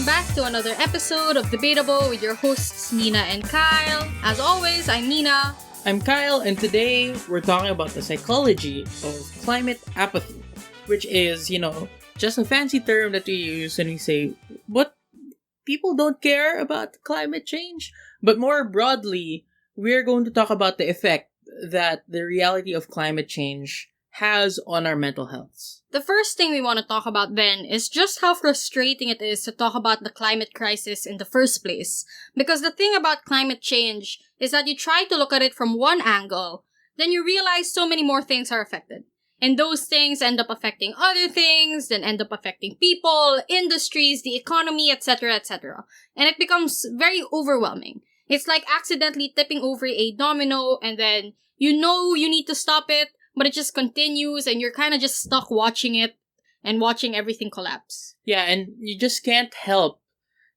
back to another episode of Debatable with your hosts Nina and Kyle. As always, I'm Nina. I'm Kyle, and today we're talking about the psychology of climate apathy, which is, just a fancy term that we use when we say, what, people don't care about climate change? But more broadly, we're going to talk about the effect that the reality of climate change has on our mental health. The first thing we want to talk about then is just how frustrating it is to talk about the climate crisis in the first place. Because the thing about climate change is that you try to look at it from one angle, then you realize so many more things are affected. And those things end up affecting other things, then end up affecting people, industries, the economy, etc., etc. And it becomes very overwhelming. It's like accidentally tipping over a domino, and then you know you need to stop it, but it just continues, and you're kind of just stuck watching it and watching everything collapse. Yeah, and you just can't help.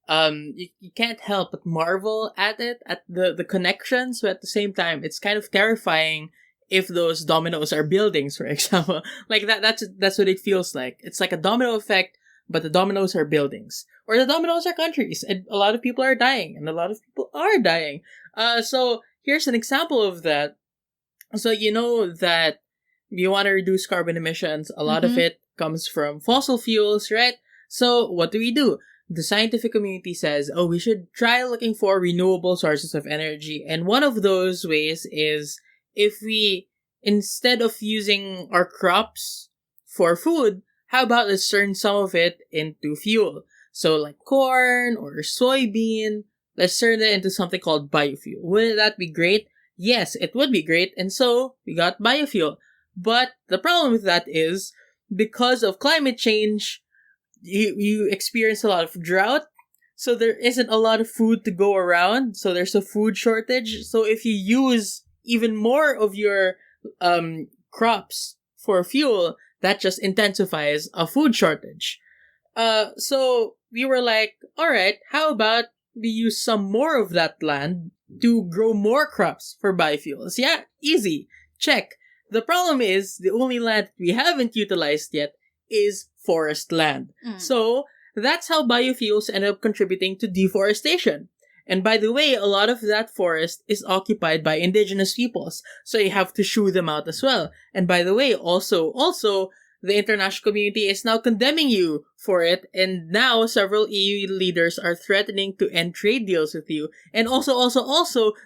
You can't help but marvel at it, at the connections, but at the same time, it's kind of terrifying if those dominoes are buildings, for example. Like that's what it feels like. It's like a domino effect, but the dominoes are buildings. Or the dominoes are countries, and a lot of people are dying, and a lot of people are dying. So here's an example of that. So you know that you want to reduce carbon emissions, a lot of it comes from fossil fuels, right? So what do? The scientific community says, we should try looking for renewable sources of energy. And one of those ways is if we, instead of using our crops for food, how about let's turn some of it into fuel? So like corn or soybean, let's turn it into something called biofuel. Wouldn't that be great? Yes, it would be great. And so we got biofuel. But the problem with that is, because of climate change, you experience a lot of drought, so there isn't a lot of food to go around, so there's a food shortage. So if you use even more of your crops for fuel, that just intensifies a food shortage. So we were like, alright, how about we use some more of that land to grow more crops for biofuels? Yeah, easy. Check. The problem is, the only land we haven't utilized yet is forest land. So, that's how biofuels end up contributing to deforestation. And by the way, a lot of that forest is occupied by indigenous peoples, so you have to shoo them out as well. And by the way, also, the international community is now condemning you for it, and now several EU leaders are threatening to end trade deals with you. And also,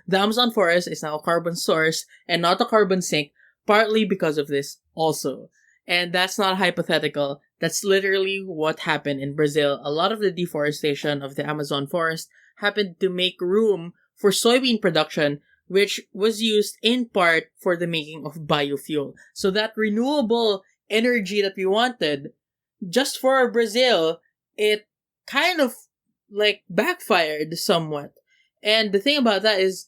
the Amazon forest is now a carbon source and not a carbon sink, partly because of this also. And that's not hypothetical. That's literally what happened in Brazil. A lot of the deforestation of the Amazon forest happened to make room for soybean production, which was used in part for the making of biofuel. So that renewable energy that we wanted, just for Brazil, it kind of backfired somewhat. And the thing about that is,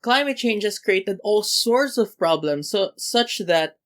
climate change has created all sorts of problems, such that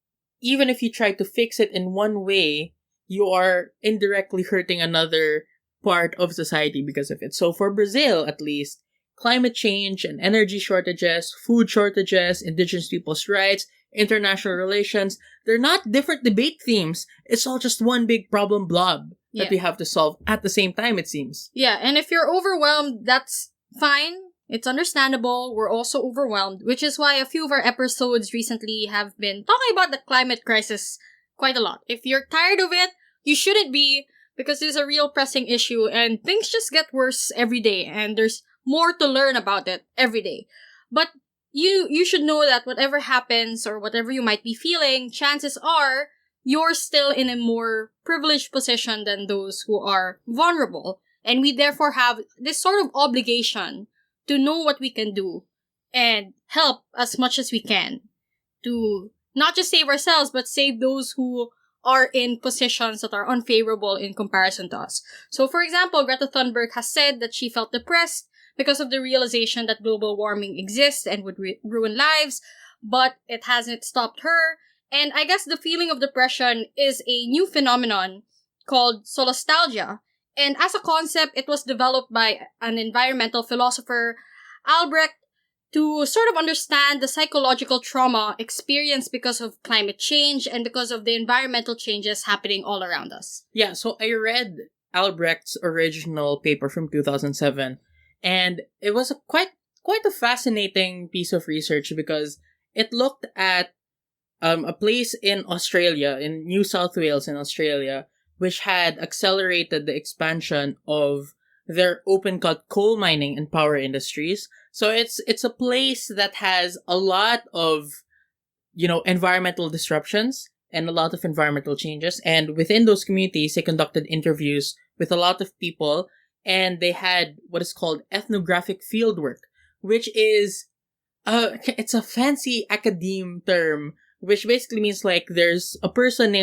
even if you try to fix it in one way, you are indirectly hurting another part of society because of it. So for Brazil, at least, climate change and energy shortages, food shortages, indigenous people's rights, international relations, they're not different debate themes. It's all just one big problem blob that we have to solve at the same time, it seems. Yeah, and if you're overwhelmed, that's fine. It's understandable. We're also overwhelmed, which is why a few of our episodes recently have been talking about the climate crisis quite a lot. If you're tired of it, you shouldn't be, because it's a real pressing issue and things just get worse every day, and there's more to learn about it every day. But you should know that whatever happens or whatever you might be feeling, chances are you're still in a more privileged position than those who are vulnerable. And we therefore have this sort of obligation to know what we can do and help as much as we can to not just save ourselves, but save those who are in positions that are unfavorable in comparison to us. So, for example, Greta Thunberg has said that she felt depressed because of the realization that global warming exists and would ruin lives, but it hasn't stopped her. And I guess the feeling of depression is a new phenomenon called Solastalgia. And as a concept, it was developed by an environmental philosopher, Albrecht, to sort of understand the psychological trauma experienced because of climate change and because of the environmental changes happening all around us. Yeah, so I read Albrecht's original paper from 2007. And it was quite a fascinating piece of research because it looked at a place in Australia, in New South Wales in Australia, which had accelerated the expansion of their open cut coal mining and power industries. So it's a place that has a lot of, environmental disruptions and a lot of environmental changes. And within those communities, they conducted interviews with a lot of people, and they had what is called ethnographic fieldwork, which is it's a fancy academe term, which basically means like there's a person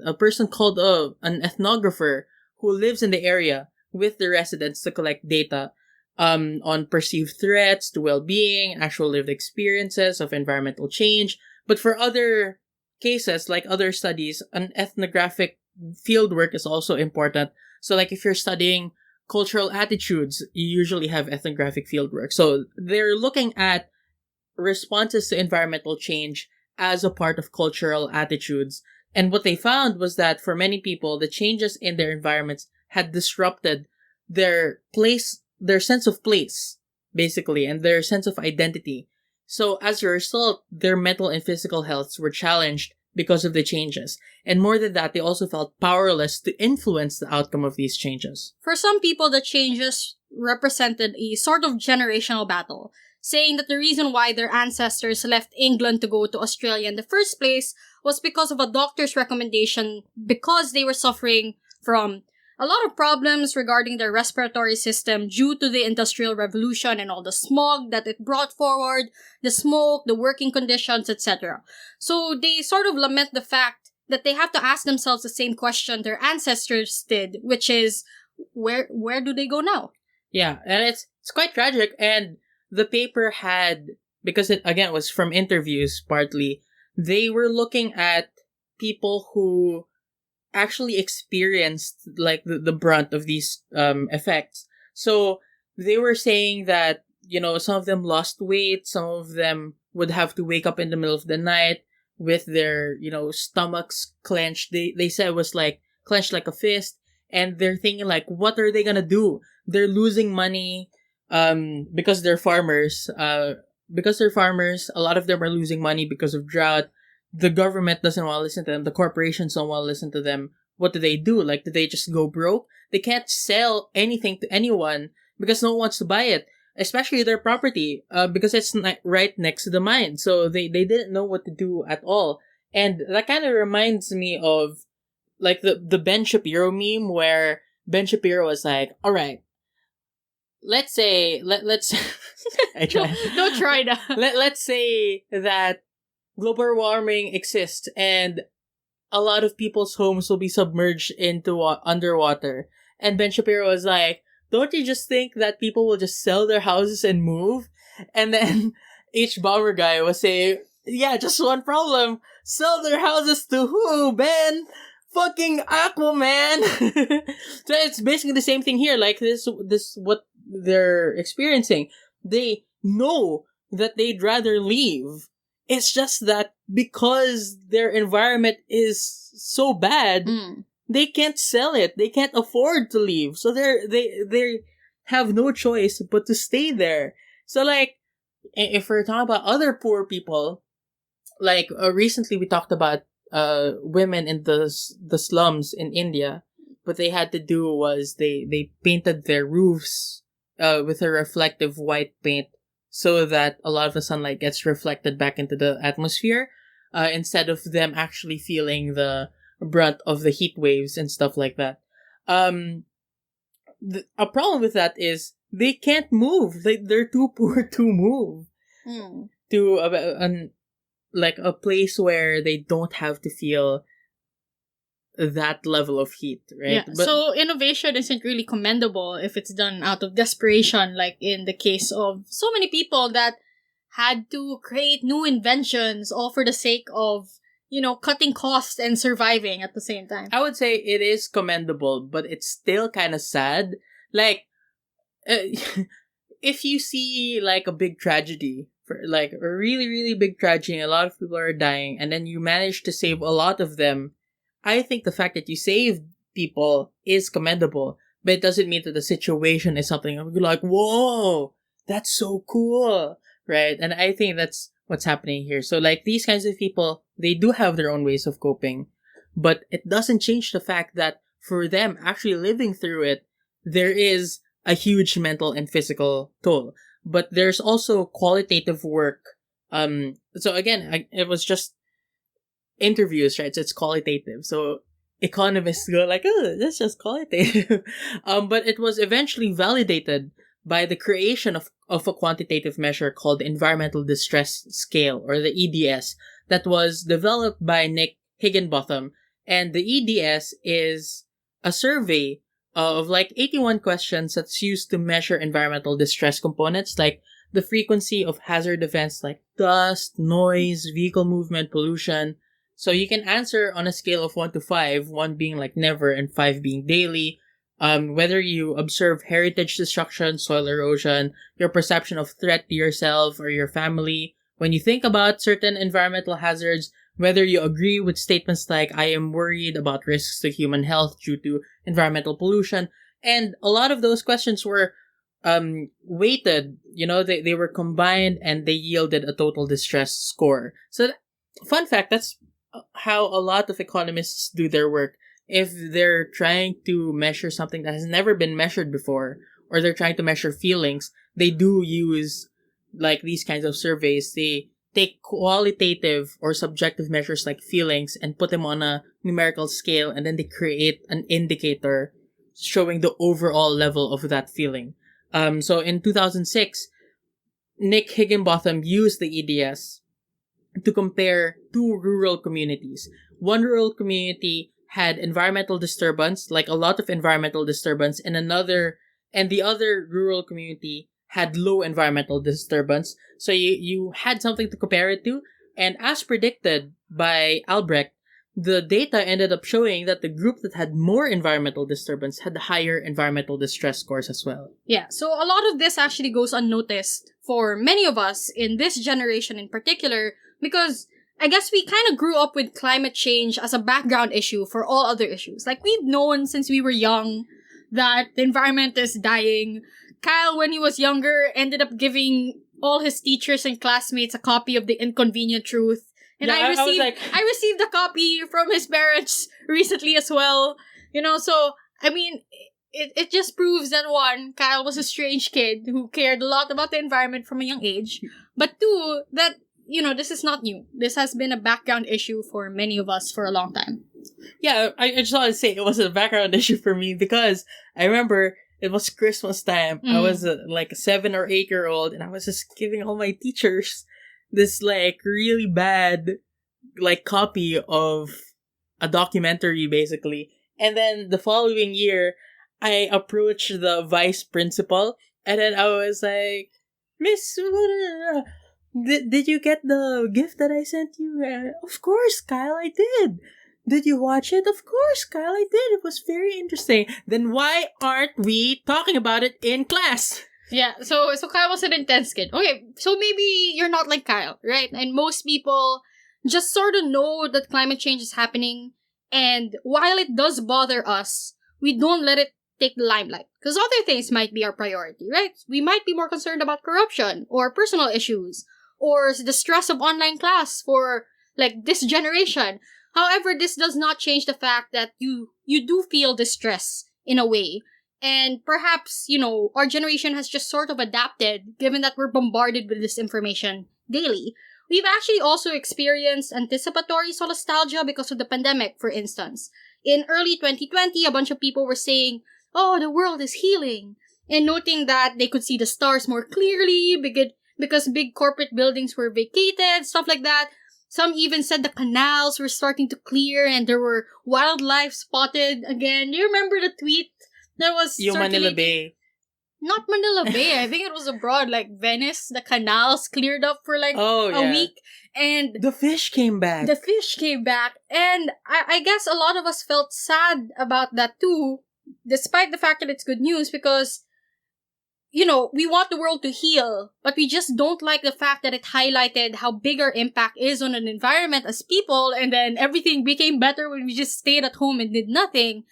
a person called an ethnographer who lives in the area with the residents to collect data on perceived threats to well-being, actual lived experiences of environmental change. But for other cases, like other studies, an ethnographic fieldwork is also important. So like if you're studying cultural attitudes, you usually have ethnographic fieldwork. So they're looking at responses to environmental change as a part of cultural attitudes. And what they found was that for many people, the changes in their environments had disrupted their sense of place, basically, and their sense of identity. So as a result, their mental and physical healths were challenged because of the changes. And more than that, they also felt powerless to influence the outcome of these changes. For some people, the changes represented a sort of generational battle, saying that the reason why their ancestors left England to go to Australia in the first place was because of a doctor's recommendation, because they were suffering from a lot of problems regarding their respiratory system due to the Industrial Revolution and all the smog that it brought forward, the smoke, the working conditions, etc. So they sort of lament the fact that they have to ask themselves the same question their ancestors did, which is, where do they go now? Yeah, and it's quite tragic. And the paper had, because it again was from interviews partly, they were looking at people who actually experienced like the brunt of these effects. So they were saying that, some of them lost weight, some of them would have to wake up in the middle of the night with their, stomachs clenched. They said it was like clenched like a fist, and they're thinking like, what are they gonna do? They're losing money because they're farmers. A lot of them are losing money because of drought. The government doesn't want to listen to them. The corporations don't want to listen to them. What do? Like, do they just go broke? They can't sell anything to anyone because no one wants to buy it, especially their property, because it's right next to the mine. So they didn't know what to do at all. And that kind of reminds me of like the Ben Shapiro meme, where Ben Shapiro was like, all right, let's say, let's, I try. Don't try that. Let's say that global warming exists and a lot of people's homes will be submerged into underwater. And Ben Shapiro was like, don't you just think that people will just sell their houses and move? And then H. Bauer guy was saying, yeah, just one problem. Sell their houses to who, Ben? Fucking Aquaman! So it's basically the same thing here. Like this what they're experiencing. They know that they'd rather leave. It's just that because their environment is so bad, they can't sell it. They can't afford to leave. So they have no choice but to stay there. So like, if we're talking about other poor people, like recently we talked about women in the slums in India. What they had to do was they painted their roofs with a reflective white paint, so that a lot of the sunlight gets reflected back into the atmosphere, instead of them actually feeling the brunt of the heat waves and stuff like that. A problem with that is they can't move. They're too poor to move to a place where they don't have to feel that level of heat, right? Yeah. But so innovation isn't really commendable if it's done out of desperation, like in the case of so many people that had to create new inventions all for the sake of, cutting costs and surviving at the same time. I would say it is commendable, but it's still kind of sad. Like, if you see like a big tragedy, for like a really, really big tragedy, a lot of people are dying, and then you manage to save a lot of them, I think the fact that you saved people is commendable, but it doesn't mean that the situation is something I'm like, whoa, that's so cool, right? And I think that's what's happening here. So like these kinds of people, they do have their own ways of coping, but it doesn't change the fact that for them actually living through it, there is a huge mental and physical toll. But there's also qualitative work. So again, it was just interviews, right? So it's qualitative. So economists go like, oh, that's just qualitative. But it was eventually validated by the creation of a quantitative measure called the Environmental Distress Scale, or the EDS, that was developed by Nick Higginbotham. And the EDS is a survey of like 81 questions that's used to measure environmental distress components like the frequency of hazard events like dust, noise, vehicle movement, pollution. So you can answer on a scale of 1 to 5, 1 being like never and 5 being daily, whether you observe heritage destruction, soil erosion, your perception of threat to yourself or your family, when you think about certain environmental hazards, whether you agree with statements like, I am worried about risks to human health due to environmental pollution. And a lot of those questions were weighted, they were combined and they yielded a total distress score. So, fun fact, that's how a lot of economists do their work. If they're trying to measure something that has never been measured before, or they're trying to measure feelings, they do use like these kinds of surveys. They take qualitative or subjective measures like feelings and put them on a numerical scale, and then they create an indicator showing the overall level of that feeling. So in 2006, Nick Higginbotham used the EDS to compare two rural communities. One rural community had environmental disturbance, like a lot of environmental disturbance, and the other rural community had low environmental disturbance. So you had something to compare it to. And as predicted by Albrecht, the data ended up showing that the group that had more environmental disturbance had higher environmental distress scores as well. Yeah, so a lot of this actually goes unnoticed for many of us in this generation in particular, because I guess we kind of grew up with climate change as a background issue for all other issues. Like, we've known since we were young that the environment is dying. Kyle, when he was younger, ended up giving all his teachers and classmates a copy of The Inconvenient Truth. And Yeah, I received a copy from his parents recently as well. So, I mean, it just proves that one, Kyle was a strange kid who cared a lot about the environment from a young age. But two, that, this is not new. This has been a background issue for many of us for a long time. Yeah, I just want to say it was a background issue for me because I remember it was Christmas time. I was like a 7 or 8 year old, and I was just giving all my teachers this like really bad like copy of a documentary basically. And then the following year, I approached the vice principal, and then I was like, Miss, did you get the gift that I sent you? Of course, Kyle, I did. Did you watch it? Of course, Kyle, I did. It was very interesting. Then why aren't we talking about it in class? Yeah, so Kyle was an intense kid. Okay, so maybe you're not like Kyle, right? And most people just sort of know that climate change is happening, and while it does bother us, we don't let it take the limelight. Because other things might be our priority, right? We might be more concerned about corruption, or personal issues, or the stress of online class for, like, this generation. However, this does not change the fact that you do feel distress in a way. And perhaps, our generation has just sort of adapted, given that we're bombarded with this information daily. We've actually also experienced anticipatory solastalgia because of the pandemic, for instance. In early 2020, a bunch of people were saying, oh, the world is healing, and noting that they could see the stars more clearly because big corporate buildings were vacated, stuff like that. Some even said the canals were starting to clear and there were wildlife spotted again. Do you remember the tweet that was Yung Manila Bay? Not Manila Bay. I think it was abroad, like Venice. The canals cleared up for like a week. And the fish came back. And I guess a lot of us felt sad about that too, despite the fact that it's good news, because we want the world to heal, but we just don't like the fact that it highlighted how big our impact is on an environment as people, and then everything became better when we just stayed at home and did nothing.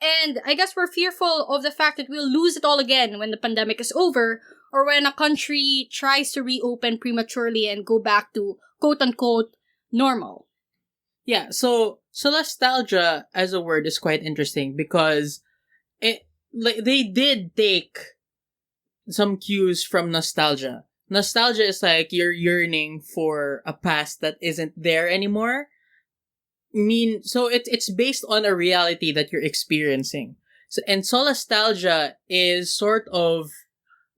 And I guess we're fearful of the fact that we'll lose it all again when the pandemic is over, or when a country tries to reopen prematurely and go back to quote-unquote normal. Yeah, so solastalgia as a word is quite interesting because they did take some cues from nostalgia. Nostalgia is like you're yearning for a past that isn't there anymore. So it's based on a reality that you're experiencing. So, and solastalgia is sort of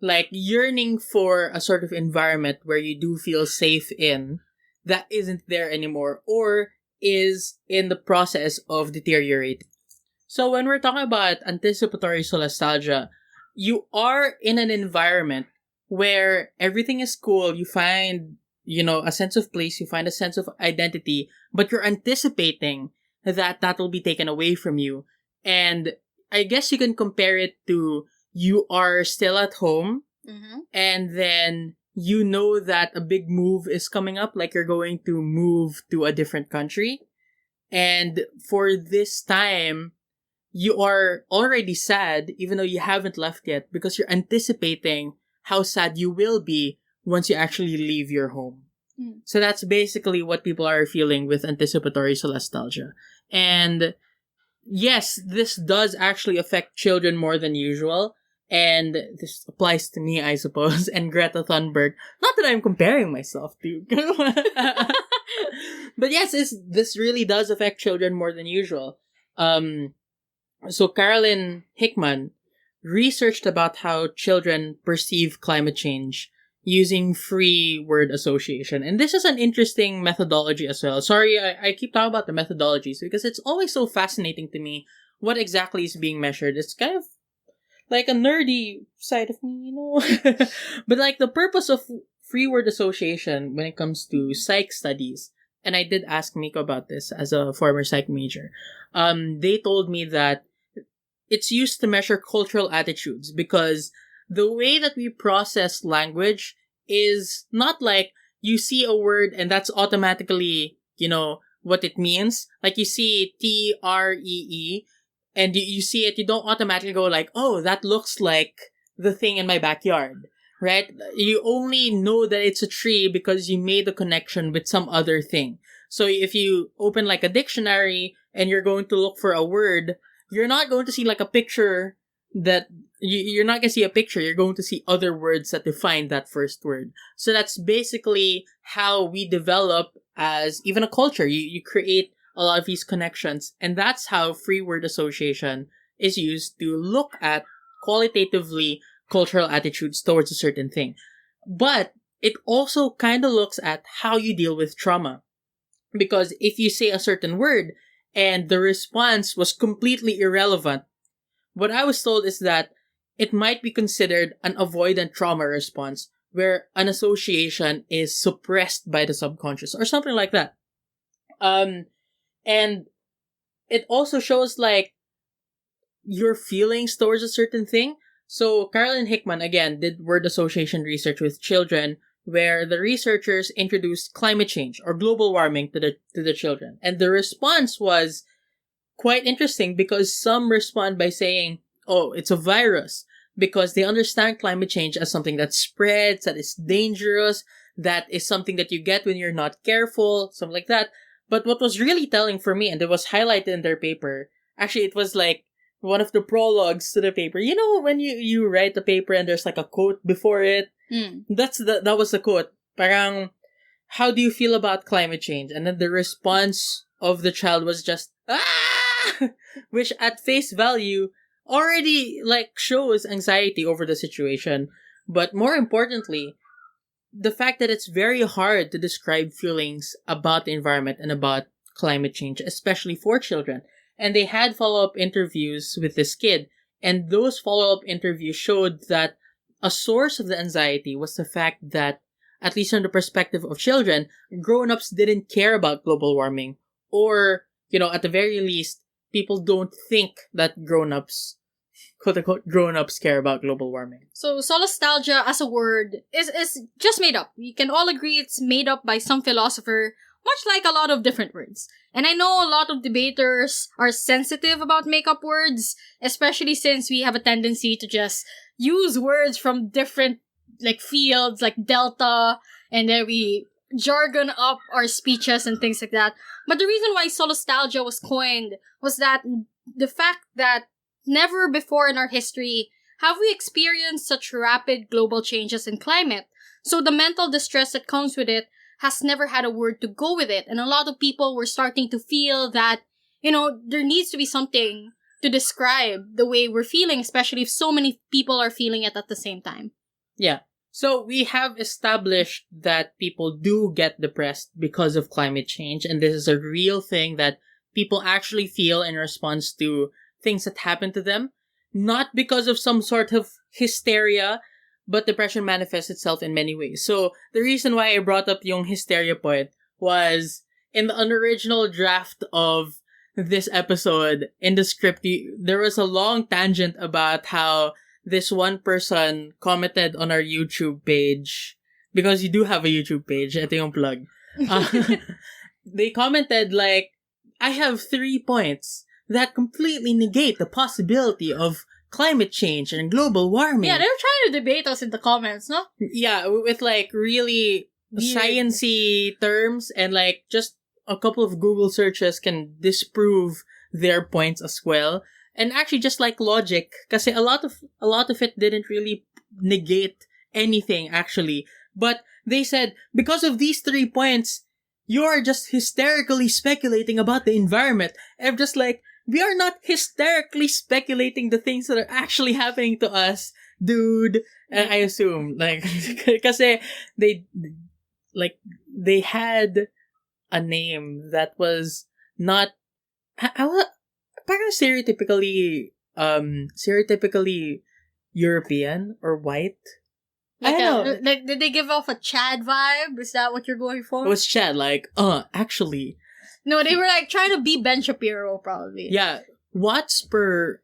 like yearning for a sort of environment where you do feel safe in that isn't there anymore or is in the process of deteriorating. So when we're talking about anticipatory solastalgia, you are in an environment where everything is cool, you find, a sense of place, you find a sense of identity, but you're anticipating that will be taken away from you. And I guess you can compare it to you are still at home, and then you know that a big move is coming up, like you're going to move to a different country. And for this time, you are already sad, even though you haven't left yet, because you're anticipating how sad you will be once you actually leave your home. So that's basically what people are feeling with anticipatory solastalgia. And yes, this does actually affect children more than usual. And this applies to me, I suppose, and Greta Thunberg. Not that I'm comparing myself to. But yes, this really does affect children more than usual. So Carolyn Hickman researched about how children perceive climate change using free word association. And this is an interesting methodology as well. Sorry, I keep talking about the methodologies because it's always so fascinating to me what exactly is being measured. It's kind of like a nerdy side of me, But like the purpose of free word association when it comes to psych studies, and I did ask Miko about this as a former psych major, they told me that it's used to measure cultural attitudes because the way that we process language is not like you see a word and that's automatically, what it means. Like you see TREE and you see it, you don't automatically go like, oh, that looks like the thing in my backyard, right? You only know that it's a tree because you made the connection with some other thing. So if you open like a dictionary and you're going to look for a word, you're not going to see like a picture that you're not going to see a picture. You're going to see other words that define that first word. So that's basically how we develop as even a culture. You create a lot of these connections, and that's how free word association is used to look at qualitatively cultural attitudes towards a certain thing. But it also kind of looks at how you deal with trauma. Because if you say a certain word and the response was completely irrelevant, what I was told is that it might be considered an avoidant trauma response where an association is suppressed by the subconscious or something like that. And it also shows like your feelings towards a certain thing. So Carolyn Hickman, again, did word association research with children where the researchers introduced climate change or global warming to the children. And the response was quite interesting because some respond by saying, oh, it's a virus, because they understand climate change as something that spreads, that is dangerous, that is something that you get when you're not careful, something like that. But what was really telling for me, and it was highlighted in their paper, actually it was like one of the prologues to the paper. You know when you write the paper and there's like a quote before it? That was the quote. Parang, how do you feel about climate change? And then the response of the child was just, which at face value already like shows anxiety over the situation. But more importantly, the fact that it's very hard to describe feelings about the environment and about climate change, especially for children. And they had follow-up interviews with this kid, and those follow-up interviews showed that a source of the anxiety was the fact that, at least from the perspective of children, grown-ups didn't care about global warming, or, at the very least, people don't think that grown-ups, quote-unquote, grown-ups care about global warming. So, solastalgia as a word is just made up. We can all agree it's made up by some philosopher much like a lot of different words. And I know a lot of debaters are sensitive about make-up words, especially since we have a tendency to just use words from different like fields, like delta, and then we jargon up our speeches and things like that. But the reason why solastalgia was coined was that the fact that never before in our history have we experienced such rapid global changes in climate. So the mental distress that comes with it has never had a word to go with it. And a lot of people were starting to feel that, there needs to be something to describe the way we're feeling, especially if so many people are feeling it at the same time. Yeah. So we have established that people do get depressed because of climate change, and this is a real thing that people actually feel in response to things that happen to them. Not because of some sort of hysteria, but depression manifests itself in many ways. So the reason why I brought up yung hysteria point was in the unoriginal draft of this episode, in the script, there was a long tangent about how this one person commented on our YouTube page, because you do have a YouTube page, ito yung plug. They commented like, I have 3 points that completely negate the possibility of climate change and global warming. Yeah, they were trying to debate us in the comments, no? Yeah, with like really sciencey terms, and like just a couple of Google searches can disprove their points as well. And actually, just like logic, kasi a lot of it didn't really negate anything actually. But they said, because of these 3 points, you are just hysterically speculating about the environment. I'm just like, we are not hysterically speculating the things that are actually happening to us, dude. And I assume, like, kasi they had a name that was not, parang stereotypically European or white. Like I don't know. Like, did they give off a Chad vibe? Is that what you're going for? It was Chad, like, actually. No, they were like trying to be Ben Shapiro, probably. Yeah, watts per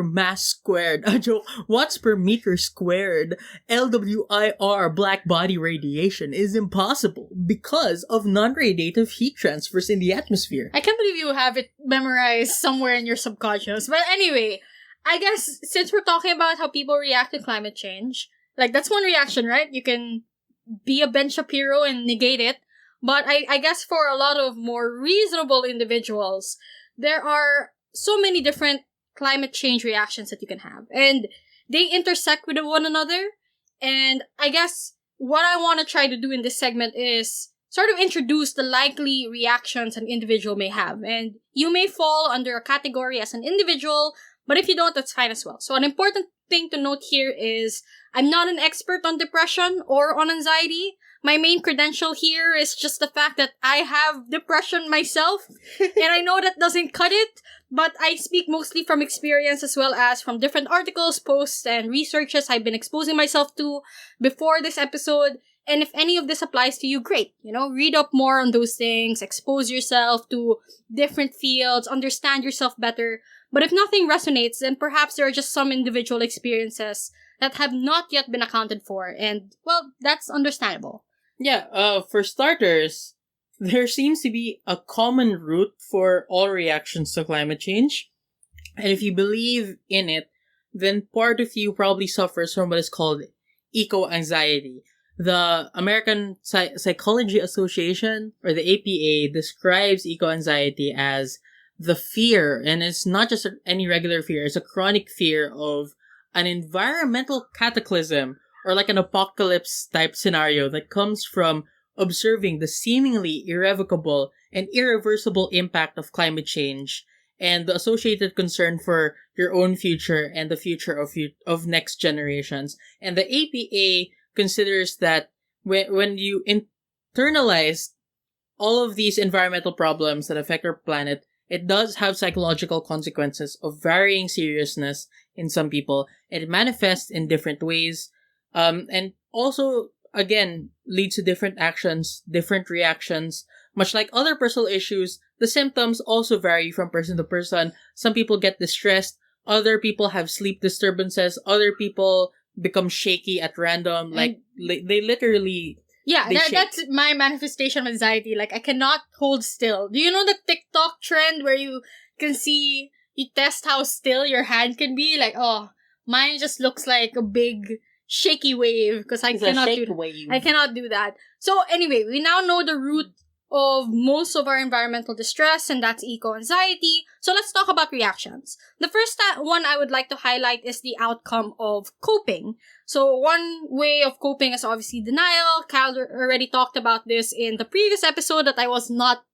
mass squared, a joke, watts per meter squared, LWIR black body radiation is impossible because of non-radiative heat transfers in the atmosphere. I can't believe you have it memorized somewhere in your subconscious. But anyway, I guess since we're talking about how people react to climate change, like that's one reaction, right? You can be a Ben Shapiro and negate it. But I guess for a lot of more reasonable individuals, there are so many different climate change reactions that you can have. And they intersect with one another. And I guess what I want to try to do in this segment is sort of introduce the likely reactions an individual may have. And you may fall under a category as an individual, but if you don't, that's fine as well. So an important thing to note here is I'm not an expert on depression or on anxiety. My main credential here is just the fact that I have depression myself, and I know that doesn't cut it, but I speak mostly from experience as well as from different articles, posts, and researches I've been exposing myself to before this episode. And if any of this applies to you, great. Read up more on those things, expose yourself to different fields, understand yourself better. But if nothing resonates, then perhaps there are just some individual experiences that have not yet been accounted for, and, well, that's understandable. Yeah, for starters, there seems to be a common root for all reactions to climate change. And if you believe in it, then part of you probably suffers from what is called eco-anxiety. The American Psychology Association, or the APA, describes eco-anxiety as the fear, and it's not just any regular fear, it's a chronic fear of an environmental cataclysm, or like an apocalypse type scenario that comes from observing the seemingly irrevocable and irreversible impact of climate change and the associated concern for your own future and the future of next generations. And the APA considers that when you internalize all of these environmental problems that affect our planet, it does have psychological consequences of varying seriousness in some people. It manifests in different ways. And also, again, leads to different actions, different reactions. Much like other personal issues, the symptoms also vary from person to person. Some people get distressed, other people have sleep disturbances, other people become shaky at random. Like, they literally Yeah, They shake. that's my manifestation of anxiety. Like, I cannot hold still. Do you know the TikTok trend where you can see, you test how still your hand can be? Like, oh, mine just looks like a big shaky wave because I It's a cannot shake do wave. I cannot do that. So anyway, we now know the root of most of our environmental distress, and that's eco-anxiety. So let's talk about reactions. The first one I would like to highlight is the outcome of coping. So one way of coping is obviously denial. Kyle already talked about this in the previous episode that I was not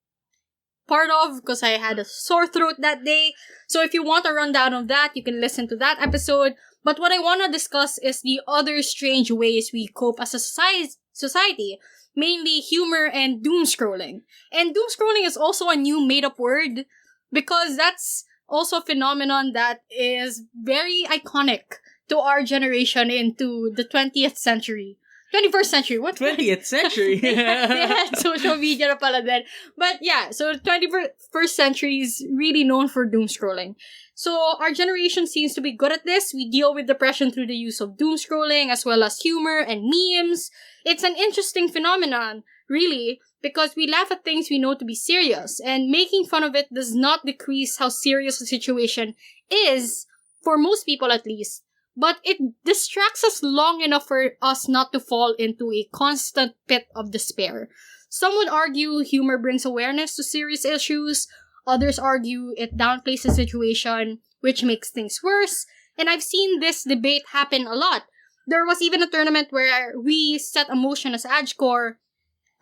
part of because I had a sore throat that day. So if you want a rundown of that, you can listen to that episode. But what I want to discuss is the other strange ways we cope as a society. Mainly humor and doom scrolling. And doom scrolling is also a new made-up word because that's also a phenomenon that is very iconic to our generation into the 20th century. 21st century. What? 20th century. they had social media na pala then. But yeah, so 21st century is really known for doom scrolling. So our generation seems to be good at this. We deal with depression through the use of doom scrolling as well as humor and memes. It's an interesting phenomenon, really, because we laugh at things we know to be serious, and making fun of it does not decrease how serious the situation is, for most people at least, but it distracts us long enough for us not to fall into a constant pit of despair. Some would argue humor brings awareness to serious issues. Others argue it downplays the situation, which makes things worse. And I've seen this debate happen a lot. There was even a tournament where we set a motion as AdScore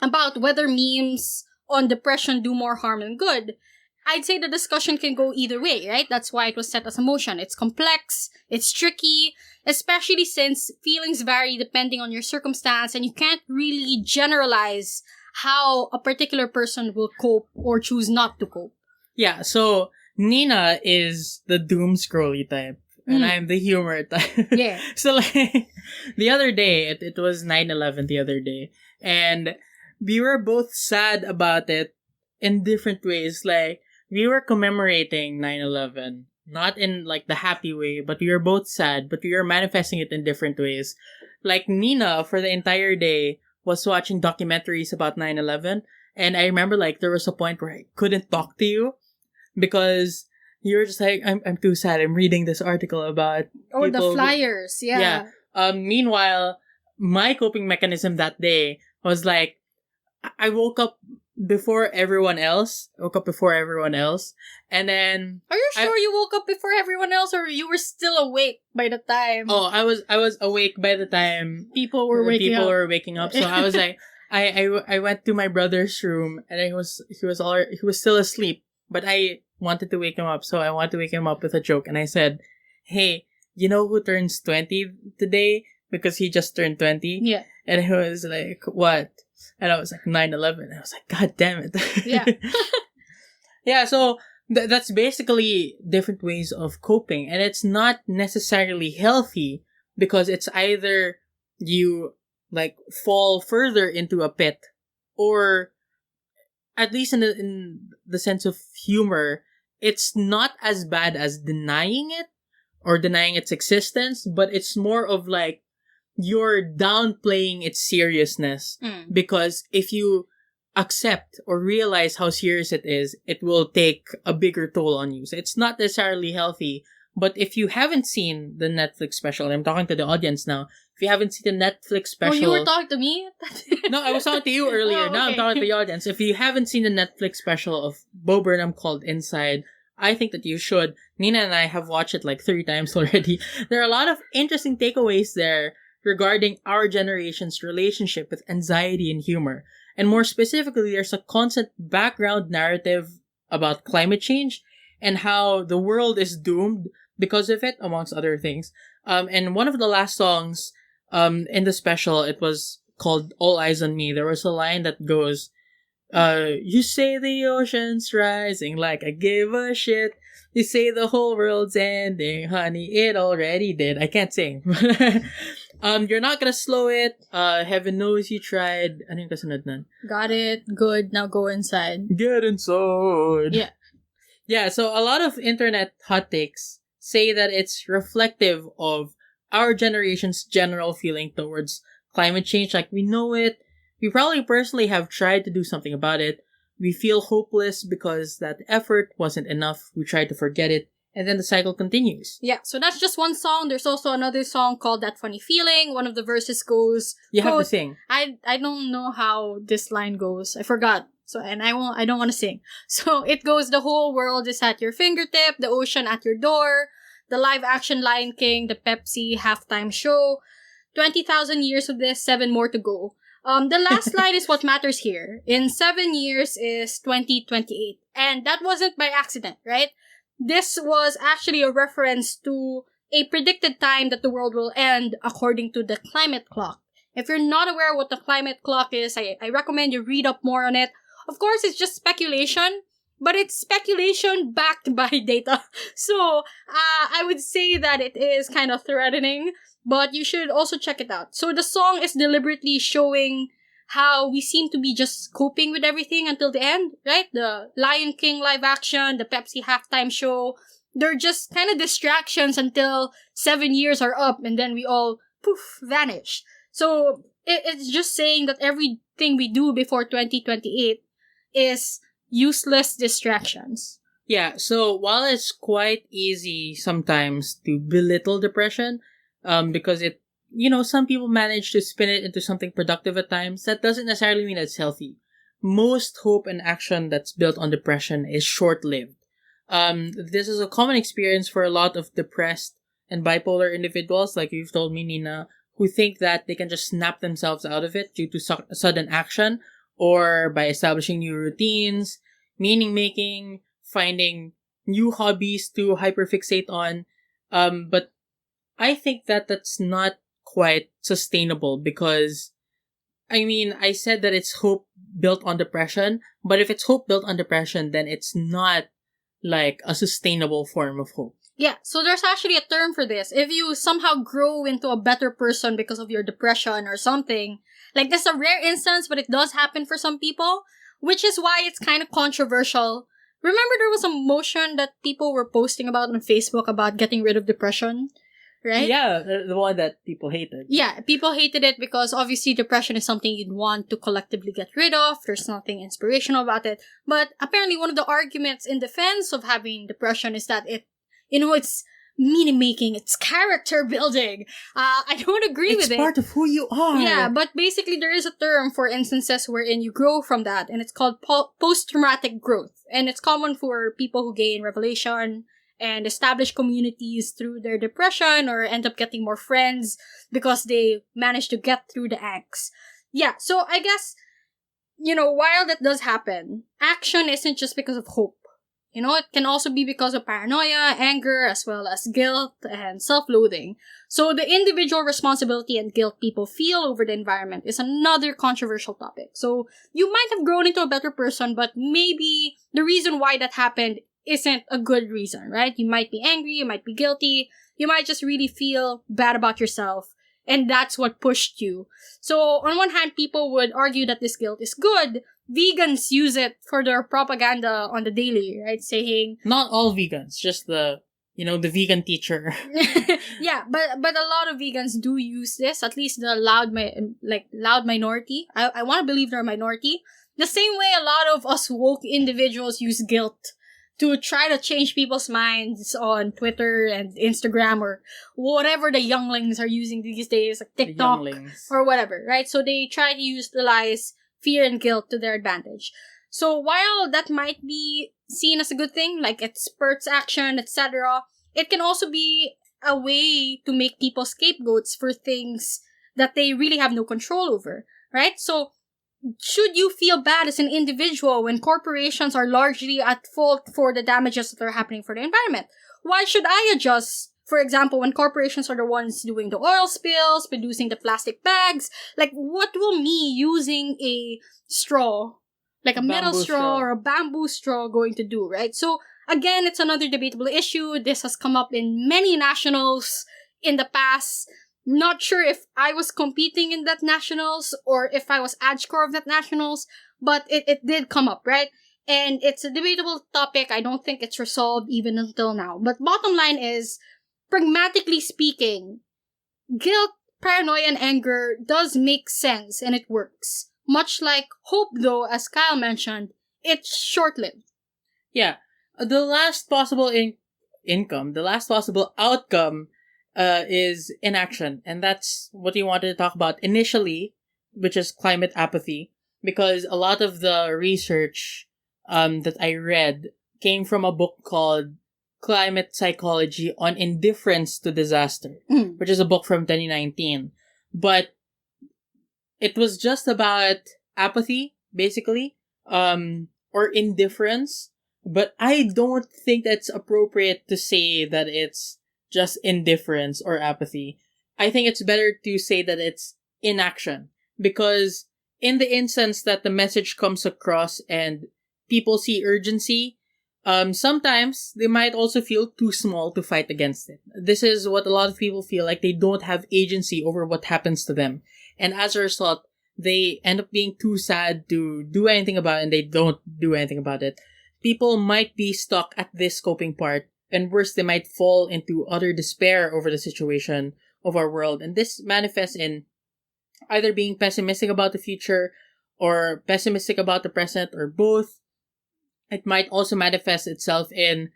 about whether memes on depression do more harm than good. I'd say the discussion can go either way, right? That's why it was set as a motion. It's complex, it's tricky, especially since feelings vary depending on your circumstance, and you can't really generalize how a particular person will cope or choose not to cope. Yeah, so Nina is the doom scrolly type, and I'm the humor type. Yeah. So, like, the other day, it was 9/11 the other day, and we were both sad about it in different ways. Like, we were commemorating 9/11, not in, like, the happy way, but we were both sad, but we were manifesting it in different ways. Like, Nina, for the entire day, was watching documentaries about 9/11, and I remember, like, there was a point where I couldn't talk to you because you were just like, I'm too sad. I'm reading this article about The flyers, yeah. Meanwhile, my coping mechanism that day was like, I woke up before everyone else. And then Are you sure you woke up before everyone else, or you were still awake by the time? Oh, I was awake by the time people were waking up. So I was like, I went to my brother's room, and he was still asleep, but I wanted to wake him up, so I wanted to wake him up with a joke, and I said, "Hey, you know who turns 20 today? Because he just turned 20." Yeah. And he was like, "What?" And I was like, 9/11. I was like, God damn it. Yeah. Yeah, so that's basically different ways of coping. And it's not necessarily healthy because it's either you, like, fall further into a pit, or at least in the sense of humor, it's not as bad as denying it or denying its existence, but it's more of like you're downplaying its seriousness, because if you accept or realize how serious it is, it will take a bigger toll on you. So it's not necessarily healthy. But if you haven't seen the Netflix special, and I'm talking to the audience now, if you haven't seen the Netflix special... Oh, you were talking to me? No, I was talking to you earlier. Okay. Now I'm talking to the audience. If you haven't seen the Netflix special of Bo Burnham called Inside, I think that you should. Nina and I have watched it like 3 times already. There are a lot of interesting takeaways there regarding our generation's relationship with anxiety and humor. And more specifically, there's a constant background narrative about climate change and how the world is doomed because of it, amongst other things. And one of the last songs in the special, it was called All Eyes on Me. There was a line that goes, you say the ocean's rising like I give a shit. You say the whole world's ending, honey, it already did. I can't sing. You're not gonna slow it. Heaven knows you tried. Ano yung kasunod nun? Got it. Good. Now go inside. Get inside. Yeah. Yeah, so a lot of internet hot takes say that it's reflective of our generation's general feeling towards climate change. Like, we know it. We probably personally have tried to do something about it. We feel hopeless because that effort wasn't enough. We try to forget it, and then the cycle continues. Yeah, so that's just one song. There's also another song called That Funny Feeling. One of the verses goes, You have to quote, sing. I don't know how this line goes. I forgot. So, and I don't want to sing. So it goes, the whole world is at your fingertip, the ocean at your door, the live action Lion King, the Pepsi halftime show, 20,000 years of this, 7 more to go. The last line is what matters here. In 7 years is 2028. And that wasn't by accident, right? This was actually a reference to a predicted time that the world will end according to the climate clock. If you're not aware what the climate clock is, I recommend you read up more on it. Of course, it's just speculation, but it's speculation backed by data. So, I would say that it is kind of threatening, but you should also check it out. So the song is deliberately showing how we seem to be just coping with everything until the end, right? The Lion King live action, the Pepsi halftime show, they're just kind of distractions until 7 years are up and then we all, poof, vanish. So it's just saying that everything we do before 2028 is useless distractions. Yeah, so while it's quite easy sometimes to belittle depression, because some people manage to spin it into something productive at times, that doesn't necessarily mean it's healthy. Most hope and action that's built on depression is short-lived. This is a common experience for a lot of depressed and bipolar individuals, like you've told me, Nina, who think that they can just snap themselves out of it due to sudden action, or by establishing new routines, meaning-making, finding new hobbies to hyperfixate on. But I think that that's not quite sustainable because, I said that it's hope built on depression, but if it's hope built on depression, then it's not like a sustainable form of hope. Yeah, so there's actually a term for this. If you somehow grow into a better person because of your depression or something, like this is a rare instance, but it does happen for some people, which is why it's kind of controversial. Remember there was a motion that people were posting about on Facebook about getting rid of depression? Right? Yeah, the one that people hated. Yeah, people hated it because obviously depression is something you'd want to collectively get rid of. There's nothing inspirational about it. But apparently one of the arguments in defense of having depression is that it's meaning-making, it's character building. I don't agree with it. It's part of who you are. Yeah, but basically there is a term for instances wherein you grow from that, and it's called post-traumatic growth. And it's common for people who gain revelation and establish communities through their depression or end up getting more friends because they managed to get through the angst. Yeah, so I guess, while that does happen, action isn't just because of hope. It can also be because of paranoia, anger, as well as guilt and self-loathing. So the individual responsibility and guilt people feel over the environment is another controversial topic. So you might have grown into a better person, but maybe the reason why that happened isn't a good reason, right? You might be angry, you might be guilty, you might just really feel bad about yourself, and that's what pushed you. So on one hand, people would argue that this guilt is good. Vegans use it for their propaganda on the daily, right? Saying not all vegans, just the vegan teacher. Yeah, but a lot of vegans do use this, at least the loud minority. I want to believe they're a minority. The same way a lot of us woke individuals use guilt to try to change people's minds on Twitter and Instagram or whatever the younglings are using these days, like TikTok or whatever, right? So they try to utilize fear and guilt to their advantage. So while that might be seen as a good thing, like it spurts action, etc., it can also be a way to make people scapegoats for things that they really have no control over, right? So should you feel bad as an individual when corporations are largely at fault for the damages that are happening for the environment? Why should I adjust, for example, when corporations are the ones doing the oil spills, producing the plastic bags? Like, what will me using a straw, like a metal straw or a bamboo straw, going to do, right? So, again, it's another debatable issue. This has come up in many nationals in the past. Not sure if I was competing in that nationals or if I was ad score of that nationals, but it did come up, right? And it's a debatable topic. I don't think it's resolved even until now. But bottom line is, pragmatically speaking, guilt, paranoia, and anger does make sense and it works. Much like hope, though, as Kyle mentioned, it's short-lived. Yeah. The last possible income, the last possible outcome is inaction. And that's what we wanted to talk about initially, which is climate apathy. Because a lot of the research that I read came from a book called Climate Psychology on Indifference to Disaster, which is a book from 2019. But it was just about apathy, basically, or indifference. But I don't think that's appropriate to say that it's just indifference or apathy. I think it's better to say that it's inaction. Because in the instance that the message comes across and people see urgency, sometimes they might also feel too small to fight against it. This is what a lot of people feel, like they don't have agency over what happens to them. And as a result, they end up being too sad to do anything about it, and they don't do anything about it. People might be stuck at this coping part, and worse, they might fall into utter despair over the situation of our world. And this manifests in either being pessimistic about the future or pessimistic about the present, or both. It might also manifest itself in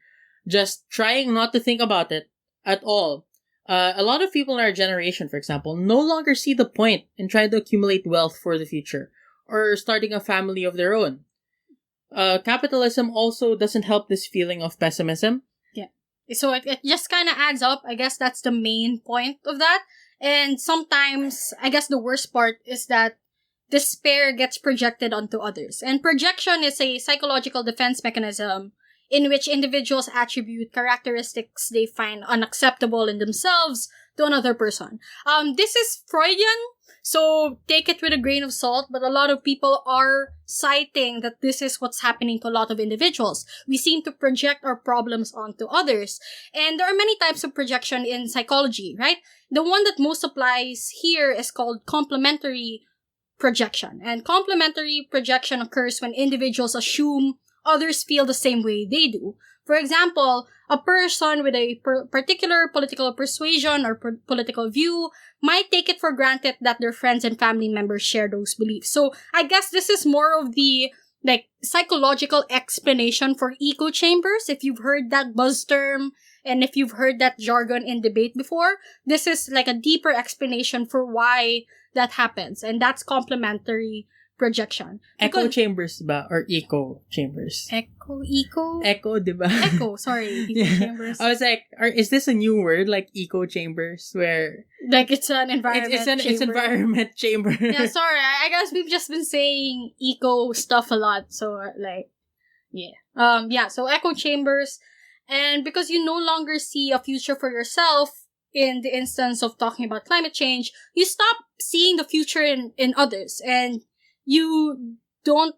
just trying not to think about it at all. A lot of people in our generation, for example, no longer see the point in trying to accumulate wealth for the future or starting a family of their own. Capitalism also doesn't help this feeling of pessimism. Yeah. So it just kind of adds up. I guess that's the main point of that. And sometimes, I guess the worst part is that despair gets projected onto others. And projection is a psychological defense mechanism in which individuals attribute characteristics they find unacceptable in themselves to another person. This is Freudian, so take it with a grain of salt, but a lot of people are citing that this is what's happening to a lot of individuals. We seem to project our problems onto others. And there are many types of projection in psychology, right? The one that most applies here is called complementary projection. And complementary projection occurs when individuals assume others feel the same way they do. For example, a person with a particular political persuasion or political view might take it for granted that their friends and family members share those beliefs. So I guess this is more of the psychological explanation for echo chambers. If you've heard that buzz term and if you've heard that jargon in debate before, this is like a deeper explanation for why that happens. And that's complementary projection. Echo chambers ba? Or eco chambers? Echo, diba? Echo, sorry. Echo chambers. I was like, is this a new word, like eco chambers, where... Like it's an environment chamber. It's environment chamber. Yeah, sorry. I guess we've just been saying eco stuff a lot. So, yeah. So echo chambers. And because you no longer see a future for yourself, in the instance of talking about climate change, you stop seeing the future in others. And you don't